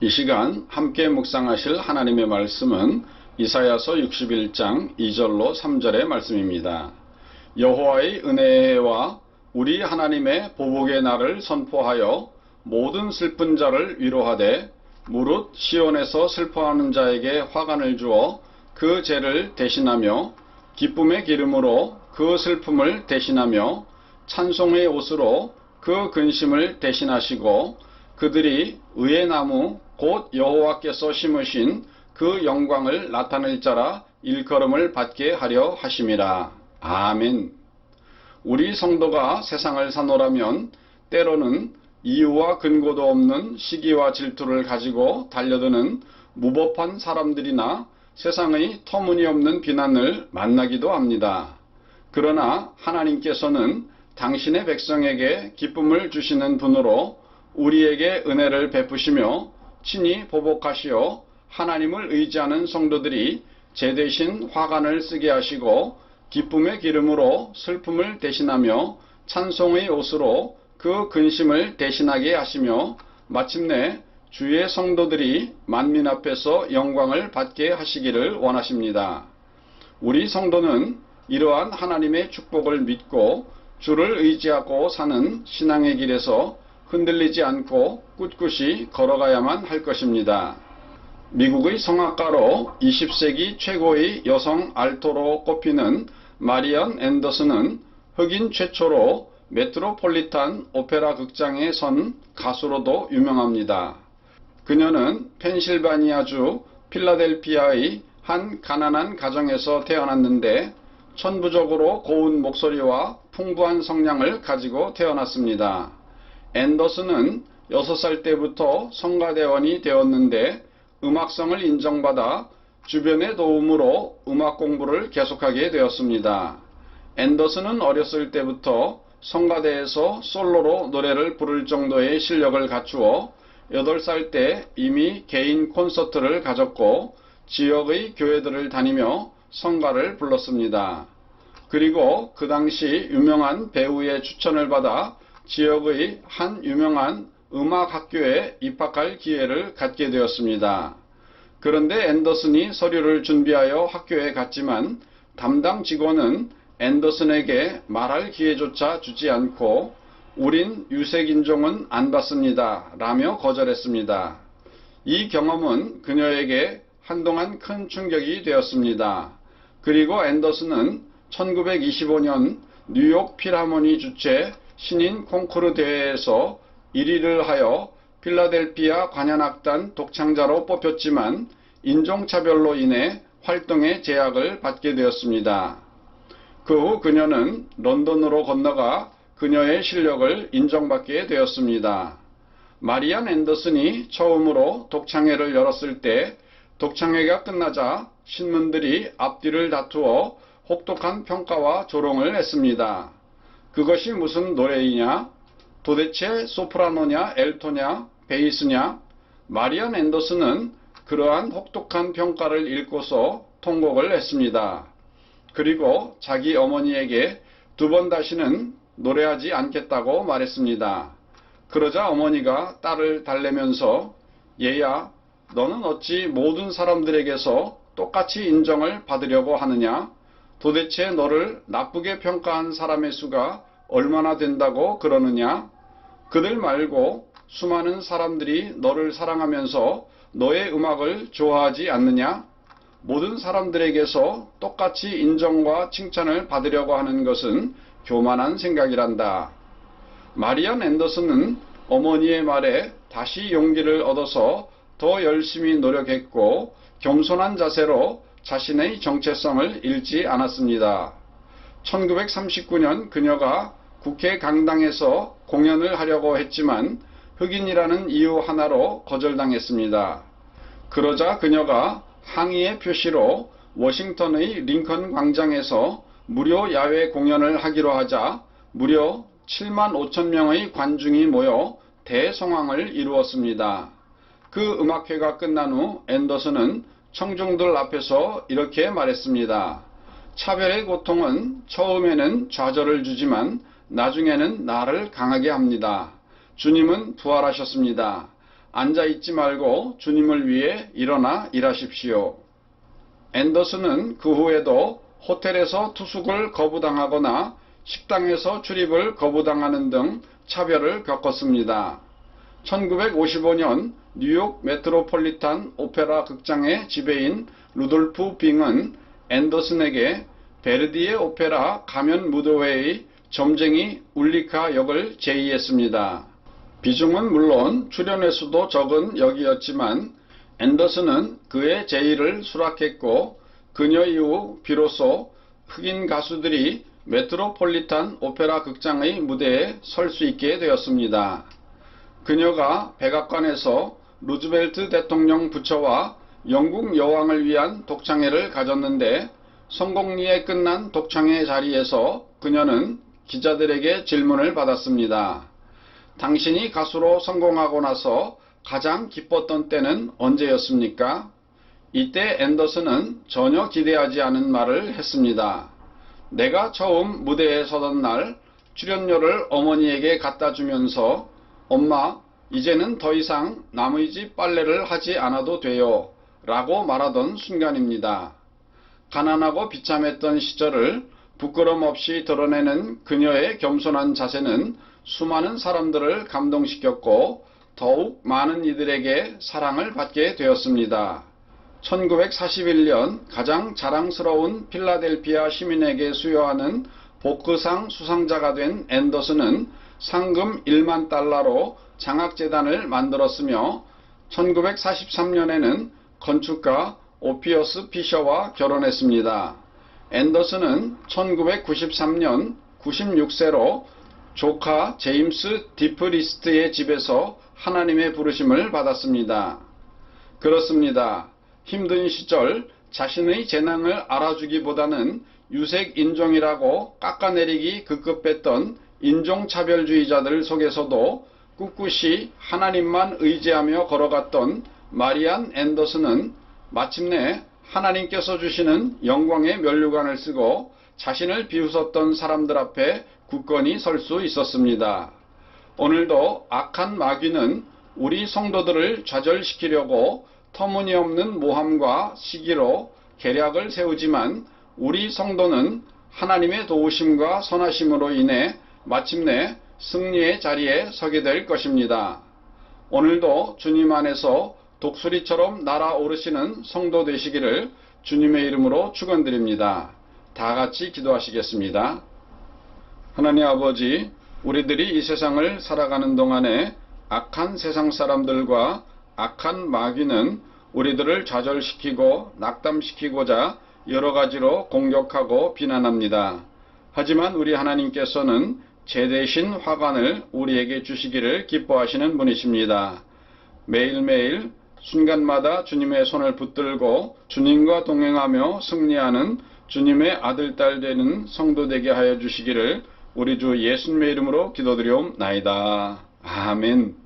이 시간 함께 묵상하실 하나님의 말씀은 이사야서 61장 2절로 3절의 말씀입니다. 여호와의 은혜와 우리 하나님의 보복의 날을 선포하여 모든 슬픈 자를 위로하되 무릇 시온에서 슬퍼하는 자에게 화관을 주어 그 죄를 대신하며 기쁨의 기름으로 그 슬픔을 대신하며 찬송의 옷으로 그 근심을 대신하시고 그들이 의의 나무 곧 여호와께서 심으신 그 영광을 나타낼 자라 일컬음을 받게 하려 하심이라. 아멘. 우리 성도가 세상을 사노라면 때로는 이유와 근거도 없는 시기와 질투를 가지고 달려드는 무법한 사람들이나 세상의 터무니없는 비난을 만나기도 합니다. 그러나 하나님께서는 당신의 백성에게 기쁨을 주시는 분으로 우리에게 은혜를 베푸시며 친히 보복하시어 하나님을 의지하는 성도들이 죄 대신 화관을 쓰게 하시고 기쁨의 기름으로 슬픔을 대신하며 찬송의 옷으로 그 근심을 대신하게 하시며 마침내 주의 성도들이 만민 앞에서 영광을 받게 하시기를 원하십니다. 우리 성도는 이러한 하나님의 축복을 믿고 주를 의지하고 사는 신앙의 길에서 흔들리지 않고 꿋꿋이 걸어가야만 할 것입니다. 미국의 성악가로 20세기 최고의 여성 알토로 꼽히는 마리언 앤더슨은 흑인 최초로 메트로폴리탄 오페라 극장에 선 가수로도 유명합니다. 그녀는 펜실바니아주 필라델피아의 한 가난한 가정에서 태어났는데 천부적으로 고운 목소리와 풍부한 성량을 가지고 태어났습니다. 앤더슨은 6살 때부터 성가대원이 되었는데 음악성을 인정받아 주변의 도움으로 음악 공부를 계속하게 되었습니다. 앤더슨은 어렸을 때부터 성가대에서 솔로로 노래를 부를 정도의 실력을 갖추어 8살 때 이미 개인 콘서트를 가졌고 지역의 교회들을 다니며 성가를 불렀습니다. 그리고 그 당시 유명한 배우의 추천을 받아 지역의 한 유명한 음악학교에 입학할 기회를 갖게 되었습니다. 그런데 앤더슨이 서류를 준비하여 학교에 갔지만 담당 직원은 앤더슨에게 말할 기회조차 주지 않고 우린 유색인종은 안 받습니다 라며 거절했습니다. 이 경험은 그녀에게 한동안 큰 충격이 되었습니다. 그리고 앤더슨은 1925년 뉴욕 필하모니 주최 신인 콩쿠르 대회에서 1위를 하여 필라델피아 관현악단 독창자로 뽑혔지만 인종차별로 인해 활동의 제약을 받게 되었습니다. 그 후 그녀는 런던으로 건너가 그녀의 실력을 인정받게 되었습니다. 마리안 앤더슨이 처음으로 독창회를 열었을 때 독창회가 끝나자 신문들이 앞뒤를 다투어 혹독한 평가와 조롱을 했습니다. 그것이 무슨 노래이냐? 도대체 소프라노냐, 엘토냐, 베이스냐? 마리안 앤더슨은 그러한 혹독한 평가를 읽고서 통곡을 했습니다. 그리고 자기 어머니에게 2번 다시는 노래하지 않겠다고 말했습니다. 그러자 어머니가 딸을 달래면서 얘야, 너는 어찌 모든 사람들에게서 똑같이 인정을 받으려고 하느냐? 도대체 너를 나쁘게 평가한 사람의 수가 얼마나 된다고 그러느냐? 그들 말고 수많은 사람들이 너를 사랑하면서 너의 음악을 좋아하지 않느냐? 모든 사람들에게서 똑같이 인정과 칭찬을 받으려고 하는 것은 교만한 생각이란다. 마리안 앤더슨은 어머니의 말에 다시 용기를 얻어서 더 열심히 노력했고 겸손한 자세로 자신의 정체성을 잃지 않았습니다. 1939년 그녀가 국회 강당에서 공연을 하려고 했지만 흑인이라는 이유 하나로 거절당했습니다. 그러자 그녀가 항의의 표시로 워싱턴의 링컨 광장에서 무료 야외 공연을 하기로 하자 무려 7만 5천 명의 관중이 모여 대성황을 이루었습니다. 그 음악회가 끝난 후 앤더슨은 청중들 앞에서 이렇게 말했습니다. 차별의 고통은 처음에는 좌절을 주지만 나중에는 나를 강하게 합니다. 주님은 부활하셨습니다. 앉아있지 말고 주님을 위해 일어나 일하십시오. 앤더슨은 그 후에도 호텔에서 투숙을 거부당하거나 식당에서 출입을 거부당하는 등 차별을 겪었습니다. 1955년 뉴욕 메트로폴리탄 오페라 극장의 지배인 루돌프 빙은 앤더슨에게 베르디의 오페라 가면 무도회의 점쟁이 울리카 역을 제의했습니다. 비중은 물론 출연 횟수도 적은 역이었지만 앤더슨은 그의 제의를 수락했고 그녀 이후 비로소 흑인 가수들이 메트로폴리탄 오페라 극장의 무대에 설 수 있게 되었습니다. 그녀가 백악관에서 루즈벨트 대통령 부처와 영국 여왕을 위한 독창회를 가졌는데 성공리에 끝난 독창회 자리에서 그녀는 기자들에게 질문을 받았습니다. 당신이 가수로 성공하고 나서 가장 기뻤던 때는 언제였습니까? 이때 앤더슨은 전혀 기대하지 않은 말을 했습니다. 내가 처음 무대에 서던 날 출연료를 어머니에게 갖다 주면서 엄마, 이제는 더 이상 남의 집 빨래를 하지 않아도 돼요 라고 말하던 순간입니다. 가난하고 비참했던 시절을 부끄럼 없이 드러내는 그녀의 겸손한 자세는 수많은 사람들을 감동시켰고 더욱 많은 이들에게 사랑을 받게 되었습니다. 1941년 가장 자랑스러운 필라델피아 시민에게 수여하는 보크상 수상자가 된 앤더슨은 상금 1만 달러로 장학재단을 만들었으며 1943년에는 건축가 오피어스 피셔와 결혼했습니다. 앤더슨은 1993년 96세로 조카 제임스 디프리스트의 집에서 하나님의 부르심을 받았습니다. 그렇습니다. 힘든 시절 자신의 재능을 알아주기보다는 유색인종이라고 깎아내리기 급급했던 인종차별주의자들 속에서도 꿋꿋이 하나님만 의지하며 걸어갔던 마리안 앤더슨은 마침내 하나님께서 주시는 영광의 면류관을 쓰고 자신을 비웃었던 사람들 앞에 굳건히 설 수 있었습니다. 오늘도 악한 마귀는 우리 성도들을 좌절시키려고 터무니없는 모함과 시기로 계략을 세우지만 우리 성도는 하나님의 도우심과 선하심으로 인해 마침내 승리의 자리에 서게 될 것입니다. 오늘도 주님 안에서 독수리처럼 날아오르시는 성도 되시기를 주님의 이름으로 축원드립니다. 다 같이 기도하시겠습니다. 하나님 아버지, 우리들이 이 세상을 살아가는 동안에 악한 세상 사람들과 악한 마귀는 우리들을 좌절시키고 낙담시키고자 여러 가지로 공격하고 비난합니다. 하지만 우리 하나님께서는 제대신 화관을 우리에게 주시기를 기뻐하시는 분이십니다. 매일매일 순간마다 주님의 손을 붙들고 주님과 동행하며 승리하는 주님의 아들, 딸 되는 성도 되게 하여 주시기를 우리 주 예수님의 이름으로 기도드리옵나이다. 아멘.